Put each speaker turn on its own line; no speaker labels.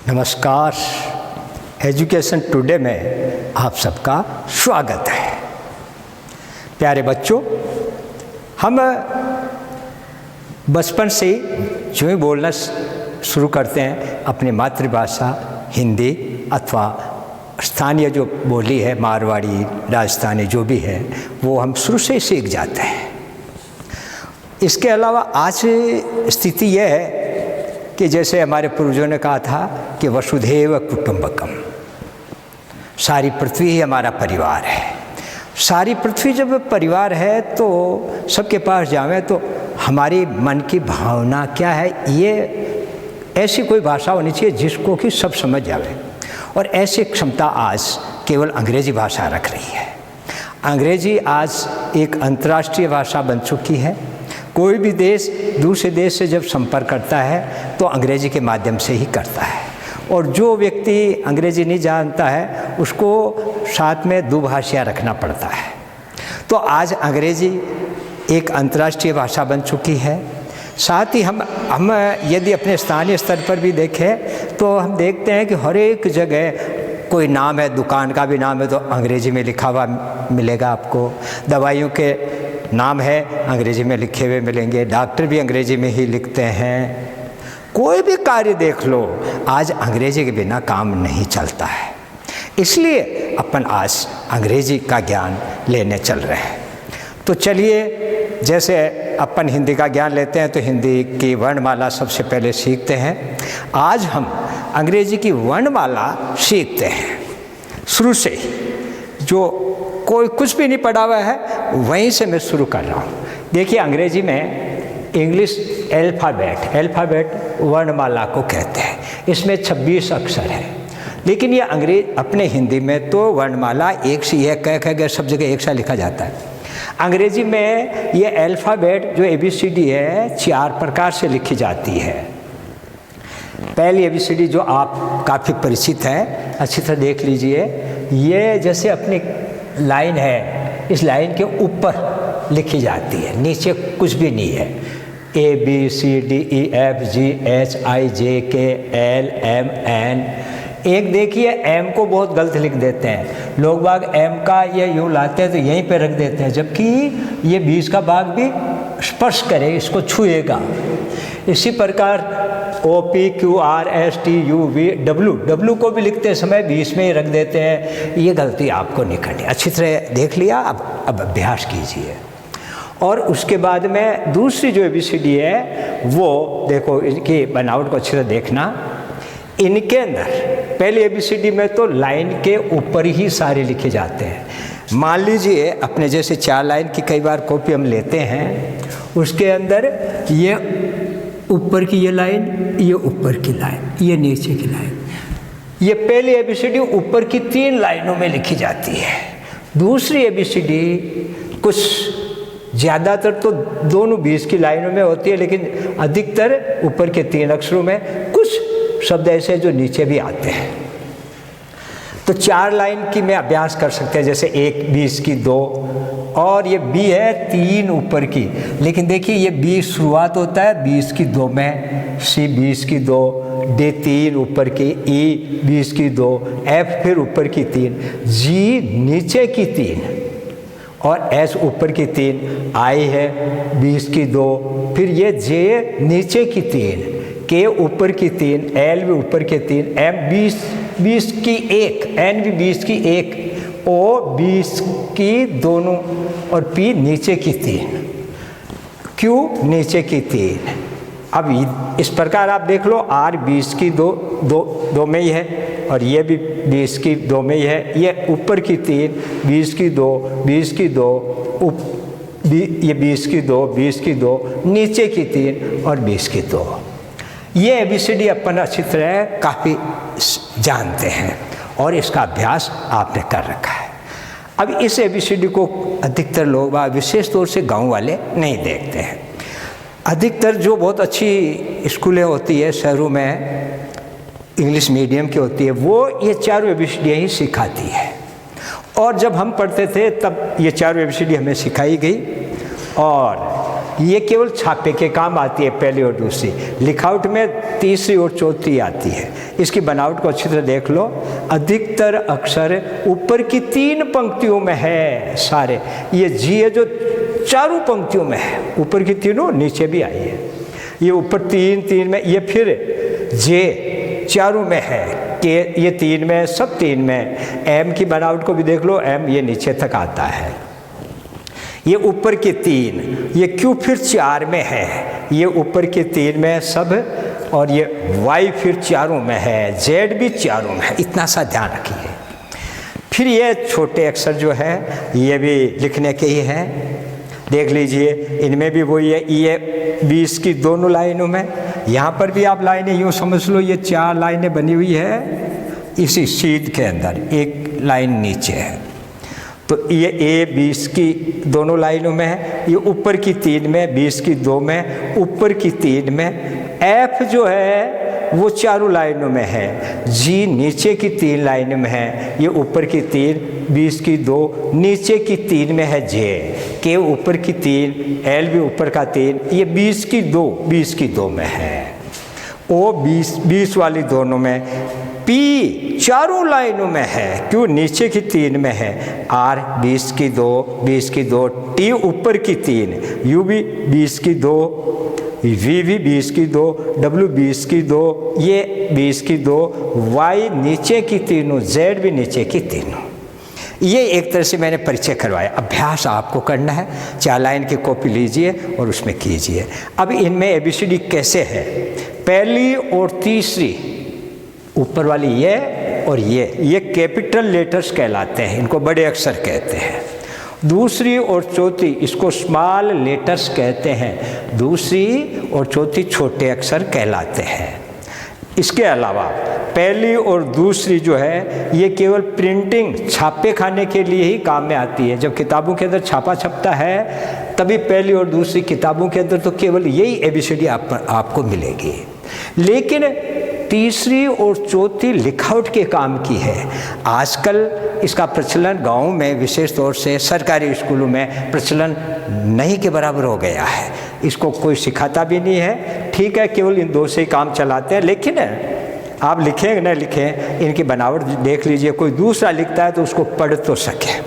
नमस्कार। Education today में आप सबका स्वागत है। प्यारे बच्चों, हम बचपन से जो ही बोलना शुरू करते हैं अपनी मातृभाषा हिंदी अथवा स्थानीय जो बोली है मारवाड़ी राजस्थानी जो भी है वो हम शुरू से ही सीख जाते हैं। इसके अलावा आज स्थिति यह है कि जैसे हमारे पूर्वजों ने कहा था कि वसुधैव कुटुंबकम, सारी पृथ्वी ही हमारा परिवार है। सारी पृथ्वी जब परिवार है तो सबके पास जावें तो हमारी मन की भावना क्या है, ये ऐसी कोई भाषा होनी चाहिए जिसको कि सब समझ जावे। और ऐसी क्षमता आज केवल अंग्रेजी भाषा रख रही है। अंग्रेजी आज एक अंतर्राष्ट्रीय भाषा बन चुकी है। कोई भी देश दूसरे देश से जब संपर्क करता है तो अंग्रेजी के माध्यम से ही करता है। और जो व्यक्ति अंग्रेजी नहीं जानता है उसको साथ में दुभाषिया रखना पड़ता है। तो आज अंग्रेजी एक अंतर्राष्ट्रीय भाषा बन चुकी है। साथ ही हम यदि अपने स्थानीय स्तर पर भी देखें तो हम देखते हैं कि हर एक जगह कोई नाम है, दुकान का भी नाम है तो अंग्रेजी में लिखा हुआ मिलेगा आपको। दवाइयों के नाम है अंग्रेजी में लिखे हुए मिलेंगे। डॉक्टर भी अंग्रेजी में ही लिखते हैं। कोई भी कार्य देख लो आज अंग्रेजी के बिना काम नहीं चलता है। इसलिए अपन आज अंग्रेजी का ज्ञान लेने चल रहे हैं। तो चलिए, जैसे अपन हिंदी का ज्ञान लेते हैं तो हिंदी की वर्णमाला सबसे पहले सीखते हैं। आज हम अंग्रेजी की वर्णमाला सीखते हैं शुरू से ही। जो कोई कुछ भी नहीं पढ़ा हुआ है वहीं से मैं शुरू कर रहा हूँ। देखिए, अंग्रेजी में इंग्लिश अल्फ़ाबेट वर्णमाला को कहते हैं। इसमें 26 अक्षर है। लेकिन ये अपने हिंदी में तो वर्णमाला एक से एक कह सब जगह एक सा लिखा जाता है। अंग्रेजी में ये अल्फ़ाबेट जो ABCD है 4 प्रकार से लिखी जाती है। पहली ABCD जो आप काफ़ी परिचित है, अच्छी तरह देख लीजिए। ये जैसे अपनी लाइन है, इस लाइन के ऊपर लिखी जाती है, नीचे कुछ भी नहीं है। ABCDEFGHIJKLMN। एक देखिए M को बहुत गलत लिख देते हैं लोग बाग। M का ये यूँ लाते हैं तो यहीं पे रख देते हैं, जबकि ये 20 का भाग भी स्पर्श करे, इसको छुएगा। इसी प्रकार OPQRSTUVW को भी लिखते समय 20 में ही रख देते हैं। ये गलती आपको नहीं करनी। अच्छी तरह देख लिया, अब अभ्यास कीजिए। और उसके बाद में दूसरी जो ABCD है वो देखो, इनकी बनावट को अच्छी तरह देखना। इनके अंदर पहली ABCD में तो लाइन के ऊपर ही सारे लिखे जाते हैं। मान लीजिए अपने जैसे 4 लाइन की कई बार कॉपी हम लेते हैं, उसके अंदर ये ऊपर की ये लाइन, ये ऊपर की लाइन, ये नीचे की लाइन। ये पहली ABCD ऊपर की 3 लाइनों में लिखी जाती है। दूसरी ABCD कुछ ज़्यादातर तो दोनों 20 की लाइनों में होती है, लेकिन अधिकतर ऊपर के 3 अक्षरों में। कुछ शब्द ऐसे जो नीचे भी आते हैं। तो 4 लाइन की में अभ्यास कर सकते हैं, जैसे 1 20 की 2, और ये B है 3 ऊपर की। लेकिन देखिए ये B शुरुआत होता है 20 की 2 में, C 20 की 2, D 3 ऊपर की, E 20 की 2, F फिर ऊपर की 3, G नीचे की 3 और S ऊपर की 3, I है 20 की 2, फिर ये J नीचे की 3, K ऊपर की 3, L भी ऊपर के 3, M 20 की 1, N भी 20 की 1, O 20 की दोनों और P नीचे की 3, Q नीचे की 3। अब इस प्रकार आप देख लो, R 20 की 2 में ही है और ये भी 20 की 2 में ही है। ये ऊपर की 3, 20 की 2, 20 की 2, ये 20 की 2, 20 की 2, नीचे की 3 और 20 की 2। ये ABCD अपन अच्छी तरह काफ़ी जानते हैं और इसका अभ्यास आपने कर रखा है। अब इस ABCD को अधिकतर लोग विशेष तौर से गांव वाले नहीं देखते हैं। अधिकतर जो बहुत अच्छी स्कूलें होती है शहरों में, इंग्लिश मीडियम की होती है, वो ये 4 ABCD ही सिखाती है। और जब हम पढ़ते थे तब ये 4 ABCD हमें सिखाई गई। और ये केवल छापे के काम आती है पहली और दूसरी, लिखावट में तीसरी और चौथी आती है। इसकी बनावट को अच्छी तरह देख लो। अधिकतर अक्षर ऊपर की 3 पंक्तियों में है सारे। ये जी है जो चारों पंक्तियों में है, ऊपर की तीनों, नीचे भी आई है। ये ऊपर 3 में, ये फिर जे चारों में है, के ये 3 में, सब 3 में। एम की बनावट को भी देख लो, एम ये नीचे तक आता है। ये ऊपर की 3, ये क्यू फिर 4 में है, ये ऊपर की 3 में सब, और ये वाई फिर चारों में है, जेड भी चारों में है। इतना सा ध्यान रखिए। फिर ये छोटे अक्षर जो है ये भी लिखने के ही हैं, देख लीजिए। इनमें भी वही है, ये 20 की दोनों लाइनों में। यहाँ पर भी आप लाइनें यूँ समझ लो, ये 4 लाइनें बनी हुई है इसी सीध के अंदर, एक लाइन नीचे है। तो ये ए 20 की दोनों लाइनों में है, ये ऊपर की 3 में, 20 की 2 में, ऊपर की 3 में। एफ जो है वो चारों लाइनों में है। जी नीचे की 3 लाइनों में है, ये ऊपर की 3, 20 की 2, नीचे की 3 में है जे। के ऊपर की 3, एल भी ऊपर का 3, ये 20 की 2 में है। ओ 20 वाली दोनों में। पी चारों लाइनों में है, क्यों नीचे की 3 में है। आर 20 की 2, टी ऊपर की 3, यू भी 20 की 2, वी भी 20 की 2, डब्ल्यू 20 की 2, ये 20 की 2, वाई नीचे की 3, जेड भी नीचे की 3। ये एक तरह से मैंने परिचय करवाया। अभ्यास आपको करना है, 4 लाइन की कॉपी लीजिए और उसमें कीजिए। अब इनमें ABCD कैसे है, पहली और तीसरी ऊपर वाली ये और ये कैपिटल लेटर्स कहलाते हैं, इनको बड़े अक्षर कहते हैं। दूसरी और चौथी इसको स्मॉल लेटर्स कहते हैं, दूसरी और चौथी छोटे अक्षर कहलाते हैं। इसके अलावा पहली और दूसरी जो है ये केवल प्रिंटिंग, छापे खाने के लिए ही काम में आती है। जब किताबों के अंदर छापा छपता है तभी पहली और दूसरी किताबों के अंदर तो केवल यही ABCD आपको मिलेगी। लेकिन तीसरी और चौथी लिखावट के काम की है। आजकल इसका प्रचलन गाँव में, विशेष तौर से सरकारी स्कूलों में प्रचलन नहीं के बराबर हो गया है। इसको कोई सिखाता भी नहीं है, ठीक है, केवल इन 2 से ही काम चलाते हैं। लेकिन आप लिखें न लिखें, इनकी बनावट देख लीजिए, कोई दूसरा लिखता है तो उसको पढ़ तो सके।